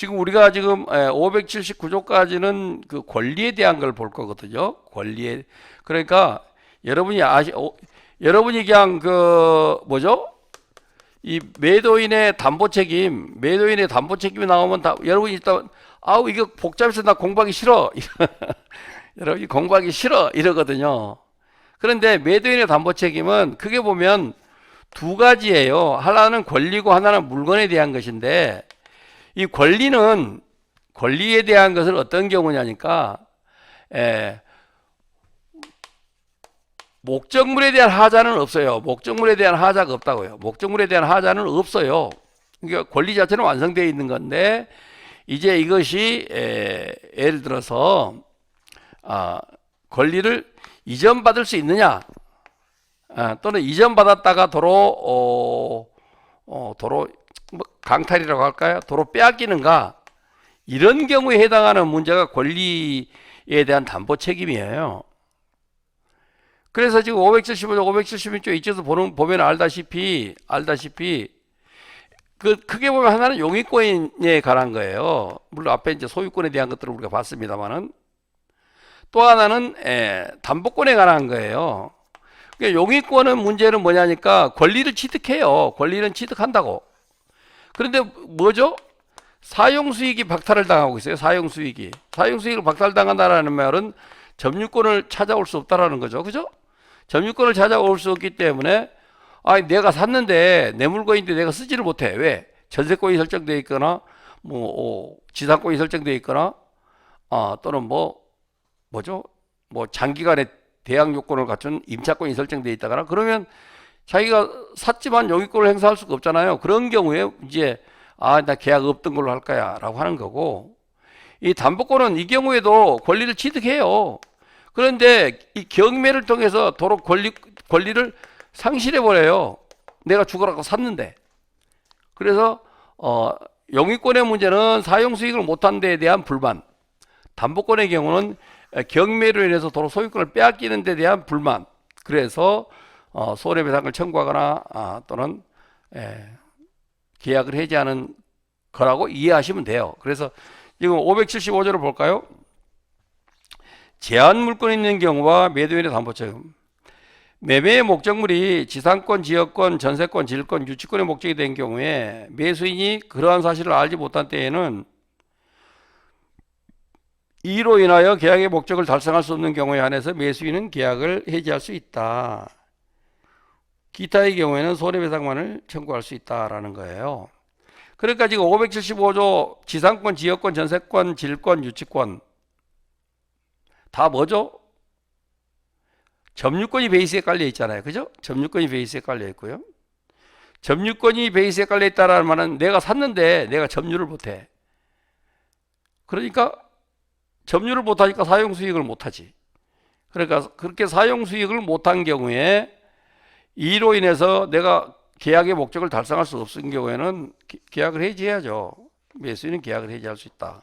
지금 우리가 지금 579조까지는 그 권리에 대한 걸 볼 거거든요. 권리에. 그러니까 여러분이 여러분이 그냥 그 뭐죠? 이 매도인의 담보 책임이 나오면 다 여러분이 일단 아우 이거 복잡해서 나 공부하기 싫어. 여러분이 공부하기 싫어 이러거든요. 그런데 매도인의 담보 책임은 크게 보면 두 가지예요. 하나는 권리고 하나는 물건에 대한 것인데 이 권리에 대한 것을 어떤 경우냐니까 목적물에 대한 하자는 없어요. 목적물에 대한 하자가 없다고요. 목적물에 대한 하자는 없어요. 그러니까 권리 자체는 완성되어 있는 건데 이제 이것이 예를 들어서 권리를 이전받을 수 있느냐 또는 이전받았다가 도로 뭐 강탈이라고 할까요? 도로 빼앗기는가 이런 경우에 해당하는 문제가 권리에 대한 담보 책임이에요. 그래서 지금 575조, 576조 이쪽에서 보면 알다시피 그 크게 보면 하나는 용익권에 관한 거예요. 물론 앞에 이제 소유권에 대한 것들을 우리가 봤습니다만은 또 하나는 담보권에 관한 거예요. 그러니까 용익권은 문제는 뭐냐니까 권리를 취득해요. 권리는 취득한다고. 그런데 뭐죠? 사용수익이 박탈을 당하고 있어요. 사용수익을 박탈당한다라는 말은 점유권을 찾아올 수 없다라는 거죠. 그죠? 점유권을 찾아올 수 없기 때문에 내가 샀는데 내 물건인데 내가 쓰지를 못해. 왜? 전세권이 설정되어 있거나 지상권이 설정되어 있거나 또는 뭐죠? 장기간의 대항 요건을 갖춘 임차권이 설정되어 있다거나 그러면 자기가 샀지만 용익권을 행사할 수가 없잖아요. 그런 경우에 이제 나 계약 없던 걸로 할 거야 라고 하는 거고 이 담보권은 이 경우에도 권리를 취득해요. 그런데 이 경매를 통해서 도로 권리를 상실해버려요. 내가 죽으라고 샀는데. 그래서 용익권의 문제는 사용수익을 못한 데에 대한 불만, 담보권의 경우는 경매로 인해서 도로 소유권을 빼앗기는 데 대한 불만, 그래서 손해배상을 청구하거나 또는 계약을 해지하는 거라고 이해하시면 돼요. 그래서 지금 575조를 볼까요? 제한 물건이 있는 경우와 매도인의 담보책임. 매매의 목적물이 지상권, 지역권, 전세권, 질권, 유치권의 목적이 된 경우에 매수인이 그러한 사실을 알지 못한 때에는 이로 인하여 계약의 목적을 달성할 수 없는 경우에 한해서 매수인은 계약을 해지할 수 있다. 기타의 경우에는 손해배상만을 청구할 수 있다라는 거예요. 그러니까 지금 575조 지상권, 지역권, 전세권, 질권, 유치권 다 뭐죠? 점유권이 베이스에 깔려 있잖아요. 그죠? 점유권이 베이스에 깔려 있고요. 점유권이 베이스에 깔려 있다라는 말은 내가 샀는데 내가 점유를 못해. 그러니까 점유를 못하니까 사용수익을 못하지. 그러니까 그렇게 사용수익을 못한 경우에 이로 인해서 내가 계약의 목적을 달성할 수 없은 경우에는 계약을 해지해야죠. 매수인은 계약을 해지할 수 있다.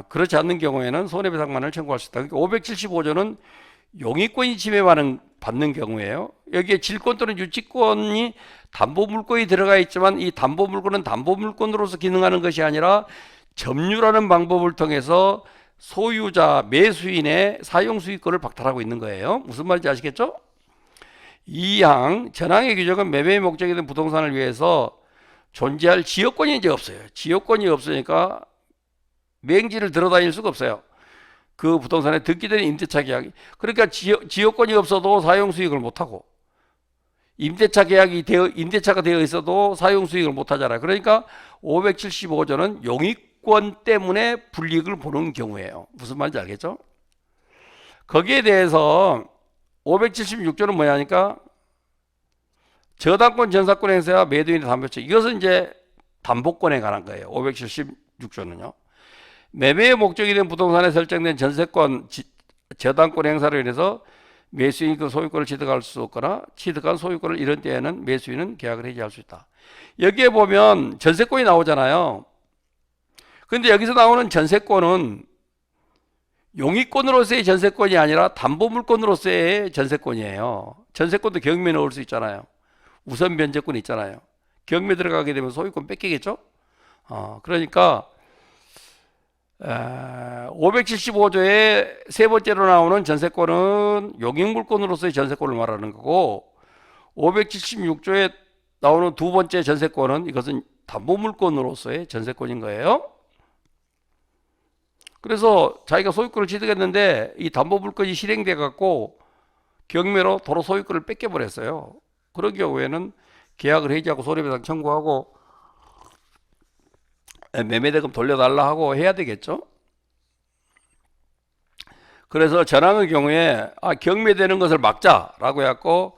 그렇지 않는 경우에는 손해배상만을 청구할 수 있다. 그러니까 575조는 용익권이 침해받는 경우에요. 여기에 질권 또는 유치권이 담보물권이 들어가 있지만 이 담보물권은 담보물권으로서 기능하는 것이 아니라 점유라는 방법을 통해서 소유자, 매수인의 사용수익권을 박탈하고 있는 거예요. 무슨 말인지 아시겠죠? 2항 전항의 규정은 매매의 목적이 된 부동산을 위해서 존재할 지역권이 이제 없어요. 지역권이 없으니까 맹지를 들어다닐 수가 없어요. 그 부동산에 등기된 임대차 계약이. 그러니까 지역권이 없어도 사용수익을 못하고 임대차가 되어 있어도 사용수익을 못하잖아요. 그러니까 575조는 용익권 때문에 불이익을 보는 경우예요. 무슨 말인지 알겠죠? 거기에 대해서 576조는 뭐냐니까 저당권 전사권 행사와 매도인의 담보책. 이것은 이제 담보권에 관한 거예요. 576조는요. 매매의 목적이 된 부동산에 설정된 전세권, 저당권 행사로 인해서 매수인이 그 소유권을 취득할 수 없거나 취득한 소유권을 잃은 때에는 매수인은 계약을 해지할 수 있다. 여기에 보면 전세권이 나오잖아요. 그런데 여기서 나오는 전세권은 용익권으로서의 전세권이 아니라 담보물권으로서의 전세권이에요. 전세권도 경매 넣을 수 있잖아요. 우선 변제권 있잖아요. 경매 들어가게 되면 소유권 뺏기겠죠? 그러니까 575조의 세 번째로 나오는 전세권은 용익물권으로서의 전세권을 말하는 거고 576조에 나오는 두 번째 전세권은 이것은 담보물권으로서의 전세권인 거예요. 그래서 자기가 소유권을 취득했는데 이 담보물권이 실행돼 갖고 경매로 도로 소유권을 뺏겨버렸어요. 그런 경우에는 계약을 해지하고 손해배상 청구하고 매매대금 돌려달라 하고 해야 되겠죠. 그래서 전항의 경우에 경매되는 것을 막자라고 해갖고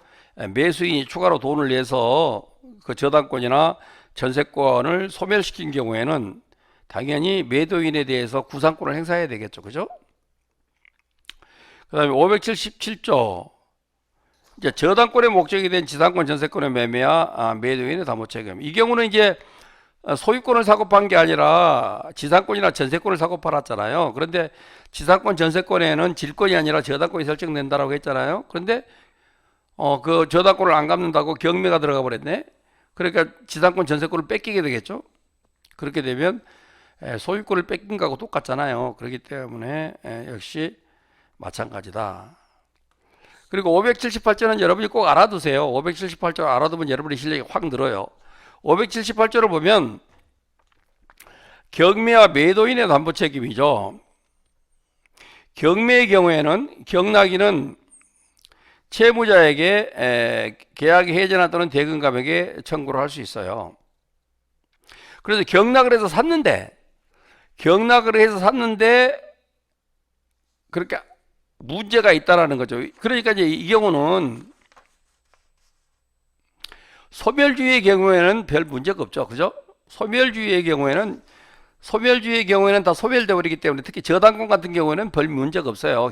매수인이 추가로 돈을 내서 그 저당권이나 전세권을 소멸시킨 경우에는 당연히 매도인에 대해서 구상권을 행사해야 되겠죠. 그죠? 그 다음에 577조 이제 저당권의 목적이 된 지상권 전세권의 매매와 매도인의 담보 책임. 이 경우는 이제 소유권을 사고 판 게 아니라 지상권이나 전세권을 사고 팔았잖아요. 그런데 지상권 전세권에는 질권이 아니라 저당권이 설정된다라고 했잖아요. 그런데 그 저당권을 안 갚는다고 경매가 들어가 버렸네. 그러니까 지상권 전세권을 뺏기게 되겠죠. 그렇게 되면 소유권을 뺏긴 거하고 똑같잖아요. 그렇기 때문에 역시 마찬가지다. 그리고 578조는 여러분이 꼭 알아두세요. 578조 알아두면 여러분의 실력이 확 늘어요. 578조를 보면 경매와 매도인의 담보 책임이죠. 경매의 경우에는 경락인은 채무자에게 계약이 해제나 또는 대금 감액에 청구를 할 수 있어요. 그래서 경락을 해서 샀는데 그렇게 문제가 있다라는 거죠. 그러니까 이제 이 경우는 소멸주의의 경우에는 별 문제가 없죠. 그죠? 소멸주의의 경우에는 다 소멸되어 버리기 때문에 특히 저당권 같은 경우에는 별 문제가 없어요.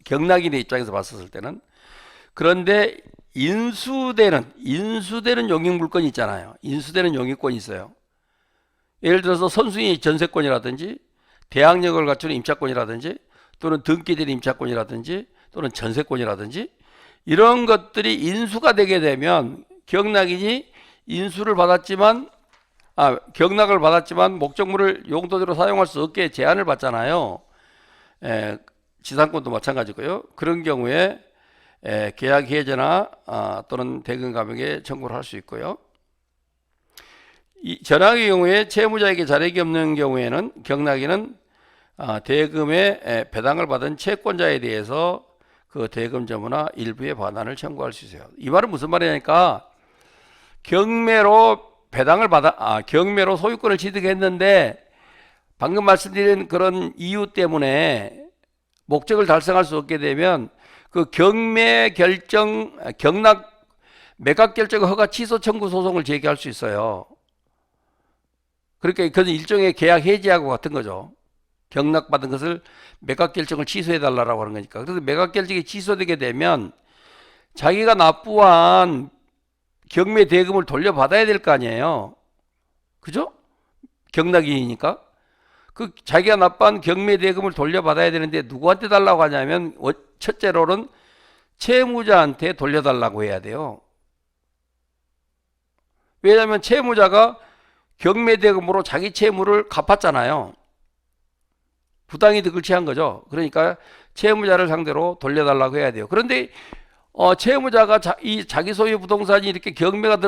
경락인의 입장에서 봤었을 때는. 그런데 인수되는 용익물권이 있잖아요. 인수되는 용익권이 있어요. 예를 들어서 선수의 전세권이라든지 대항력을 갖추는 임차권이라든지 또는 등기된 임차권이라든지 또는 전세권이라든지 이런 것들이 인수가 되게 되면 경락인이 경락을 받았지만 목적물을 용도대로 사용할 수 없게 제한을 받잖아요. 지상권도 마찬가지고요. 그런 경우에 계약 해제나 또는 대금 감액에 청구를 할 수 있고요. 이 전항의 경우에 채무자에게 자력이 없는 경우에는 경락인은 대금의 배당을 받은 채권자에 대해서 그 대금 전부나 일부의 반환을 청구할 수 있어요. 이 말은 무슨 말이냐니까 경매로 소유권을 취득했는데 방금 말씀드린 그런 이유 때문에 목적을 달성할 수 없게 되면 그 매각 결정 허가 취소 청구 소송을 제기할 수 있어요. 그러니까 그건 일종의 계약 해지하고 같은 거죠. 경락받은 것을 매각 결정을 취소해 달라고 하는 거니까. 그래서 매각 결정이 취소되게 되면 자기가 납부한 경매 대금을 돌려받아야 될 거 아니에요. 그죠? 경락인이니까. 그 자기가 납부한 경매 대금을 돌려받아야 되는데 누구한테 달라고 하냐면 첫째로는 채무자한테 돌려달라고 해야 돼요. 왜냐하면 채무자가 경매 대금으로 자기 채무를 갚았잖아요. 부당히 득을 취한 거죠. 그러니까 채무자를 상대로 돌려달라고 해야 돼요. 그런데 채무자가 자기 소유 부동산이 이렇게 경매가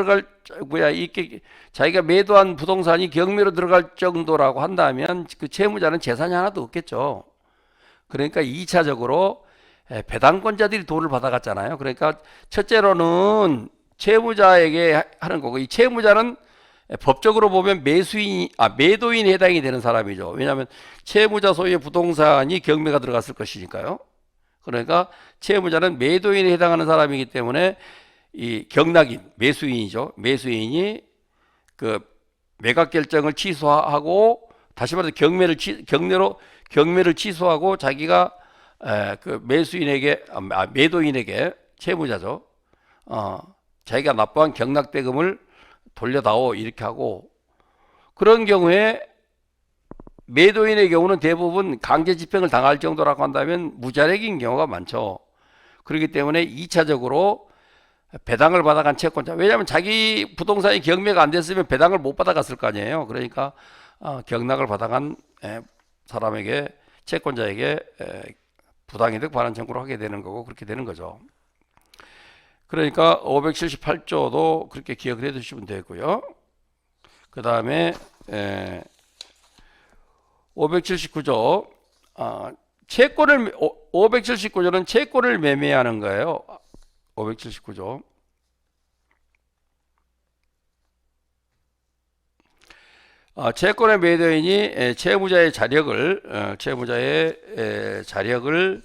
이렇게 자기가 매도한 부동산이 경매로 들어갈 정도라고 한다면 그 채무자는 재산이 하나도 없겠죠. 그러니까 2차적으로 배당권자들이 돈을 받아갔잖아요. 그러니까 첫째로는 채무자에게 하는 거고, 이 채무자는 법적으로 보면 매도인에 해당이 되는 사람이죠. 왜냐하면 채무자 소유의 부동산이 경매가 들어갔을 것이니까요. 그러니까 채무자는 매도인에 해당하는 사람이기 때문에 이 경락인, 매수인이죠. 매수인이 그 매각 결정을 취소하고, 다시 말해서 경매를 취소하고 자기가 그 매도인에게 채무자죠. 자기가 납부한 경락대금을 돌려다오 이렇게 하고, 그런 경우에 매도인의 경우는 대부분 강제 집행을 당할 정도라고 한다면 무자력인 경우가 많죠. 그렇기 때문에 2차적으로 배당을 받아간 채권자. 왜냐하면 자기 부동산이 경매가 안 됐으면 배당을 못 받아갔을 거 아니에요. 그러니까 경락을 받아간 사람에게, 채권자에게 부당이득 반환 청구를 하게 되는 거고, 그렇게 되는 거죠. 그러니까 578조도 그렇게 기억을 해 두시면 되고요. 그 다음에 579조 채권을 579조는 채권을 매매하는 거예요. 579조. 채권의 매도인이 채무자의 자력을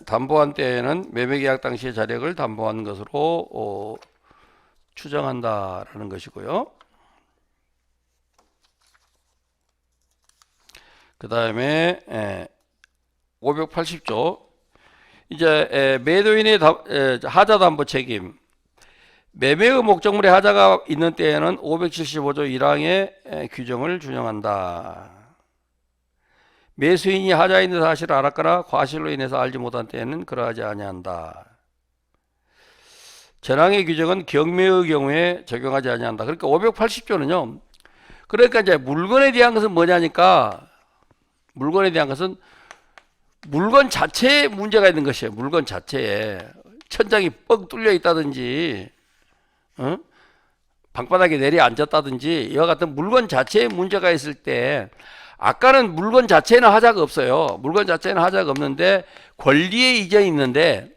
담보한 때에는 매매계약 당시의 자력을 담보한 것으로 추정한다라는 것이고요. 그 다음에 580조 이제 매도인의 하자 담보 책임. 매매의 목적물에 하자가 있는 때에는 575조 1항의 규정을 준용한다. 매수인이 하자에 있는 사실을 알았거나 과실로 인해서 알지 못한 때에는 그러하지 아니한다. 전항의 규정은 경매의 경우에 적용하지 아니한다. 그러니까 580조는요. 그러니까 이제 물건에 대한 것은 뭐냐니까, 물건에 대한 것은 물건 자체에 문제가 있는 것이에요. 물건 자체에 천장이 뻥 뚫려 있다든지 방바닥에 내려앉았다든지 이와 같은 물건 자체에 문제가 있을 때, 아까는 물건 자체에는 하자가 없어요. 물건 자체에는 하자가 없는데 권리의 이전이 있는데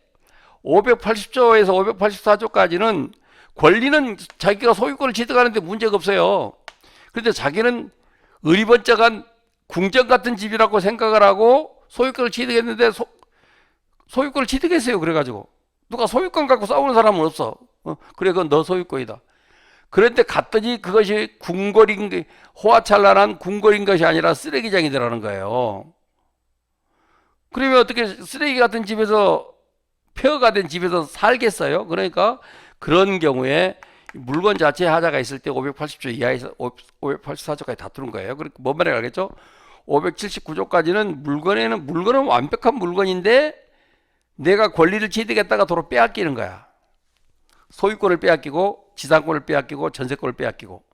580조에서 584조까지는 권리는 자기가 소유권을 취득하는데 문제가 없어요. 그런데 자기는 의리번쩍한 궁전 같은 집이라고 생각을 하고 소유권을 취득했는데 소유권을 취득했어요. 그래가지고 누가 소유권 갖고 싸우는 사람은 없어. 그래, 그건 너 소유권이다. 그런데 갔더니 그것이 궁궐인, 호화찬란한 궁궐인 것이 아니라 쓰레기장이 되라는 거예요. 그러면 어떻게 쓰레기 같은 집에서, 폐허가 된 집에서 살겠어요? 그러니까 그런 경우에 물건 자체에 하자가 있을 때 580조 이하에서 584조까지 다투는 거예요. 그러니까 뭔 말인지 알겠죠? 579조까지는 물건은 완벽한 물건인데 내가 권리를 취득했다가 도로 빼앗기는 거야. 소유권을 빼앗기고 지상권을 빼앗기고 전세권을 빼앗기고.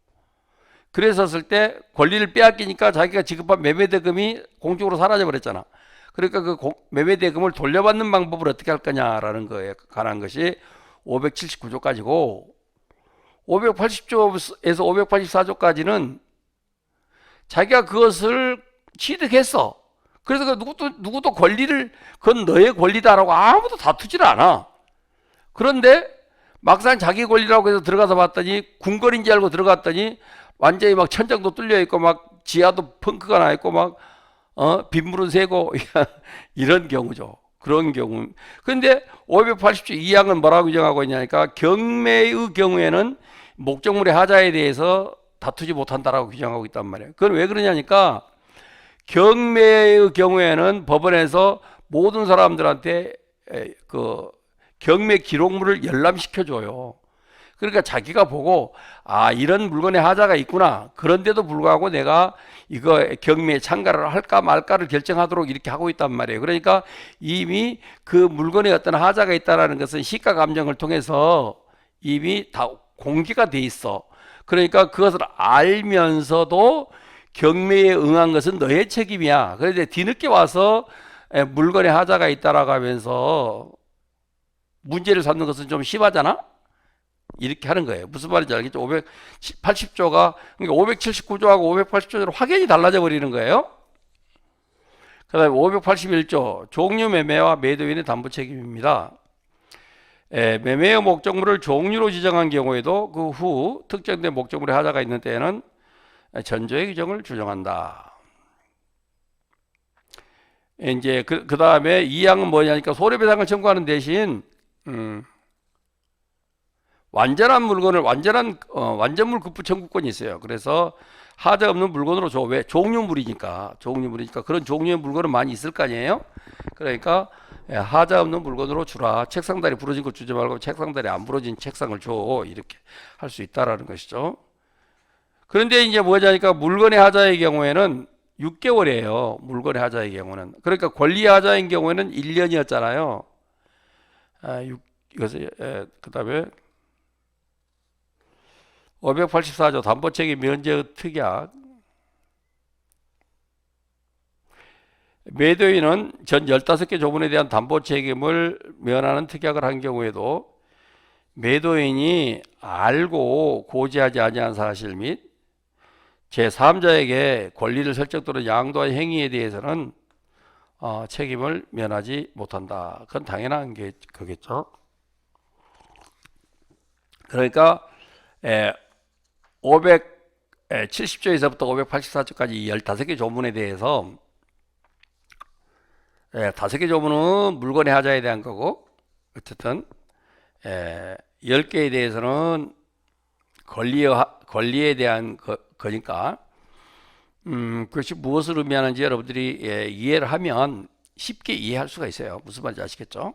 그랬었을 때 권리를 빼앗기니까 자기가 지급한 매매대금이 공중으로 사라져버렸잖아. 그러니까 그 매매대금을 돌려받는 방법을 어떻게 할 거냐라는 거에 관한 것이 579조까지고, 580조에서 584조까지는 자기가 그것을 취득했어. 그래서 그 누구도 권리를, 그건 너의 권리다라고 아무도 다투질 않아. 그런데 막상 자기 권리라고 해서 들어가서 봤더니 궁궐인지 알고 들어갔더니 완전히 막 천장도 뚫려 있고 막 지하도 펑크가 나 있고 막 빗물은 새고 이런 경우죠. 그런 경우. 그런데 580조 2항은 뭐라고 규정하고 있냐니까, 경매의 경우에는 목적물의 하자에 대해서 다투지 못한다라고 규정하고 있단 말이에요. 그건 왜 그러냐니까, 경매의 경우에는 법원에서 모든 사람들한테 그 경매 기록물을 열람시켜줘요. 그러니까 자기가 보고, 이런 물건에 하자가 있구나. 그런데도 불구하고 내가 이거 경매에 참가를 할까 말까를 결정하도록 이렇게 하고 있단 말이에요. 그러니까 이미 그 물건에 어떤 하자가 있다는 것은 시가 감정을 통해서 이미 다 공개가 돼 있어. 그러니까 그것을 알면서도 경매에 응한 것은 너의 책임이야. 그런데 뒤늦게 와서 물건에 하자가 있다라고 하면서 문제를 삼는 것은 좀 심하잖아? 이렇게 하는 거예요. 무슨 말인지 알겠죠? 580조가, 그러니까 579조하고 580조로 확연히 달라져 버리는 거예요. 그 다음에 581조, 종류 매매와 매도인의 담보 책임입니다. 매매의 목적물을 종류로 지정한 경우에도 그 후 특정된 목적물의 하자가 있는 때에는 전조의 규정을 준용한다. 이제 그 다음에 2항은 뭐냐니까, 손해배상을 청구하는 대신 완전한 물건을 완전물 급부 청구권이 있어요. 그래서 하자 없는 물건으로 줘. 왜? 종류물이니까 그런 종류의 물건은 많이 있을 거 아니에요. 그러니까 하자 없는 물건으로 주라. 책상다리 부러진 거 주지 말고 책상다리 안 부러진 책상을 줘. 이렇게 할 수 있다라는 것이죠. 그런데 이제 뭐냐니까, 물건의 하자의 경우에는 6개월이에요. 물건의 하자의 경우는. 그러니까 권리 하자인 경우에는 1년이었잖아요. 이것을 그다음에 584조 담보책임 면제 특약. 매도인은 전 15개 조문에 대한 담보 책임을 면하는 특약을 한 경우에도 매도인이 알고 고지하지 아니한 사실 및 제3자에게 권리를 설정 또는 양도한 행위에 대해서는 책임을 면하지 못한다. 그건 당연한 게 그겠죠. 그러니까 570조에서부터 584조까지 15개 조문에 대해서 5개 조문은 물건의 하자에 대한 거고, 어쨌든 10개에 대해서는 권리에 대한 거니까 그것이 무엇을 의미하는지 여러분들이 이해를 하면 쉽게 이해할 수가 있어요. 무슨 말인지 아시겠죠?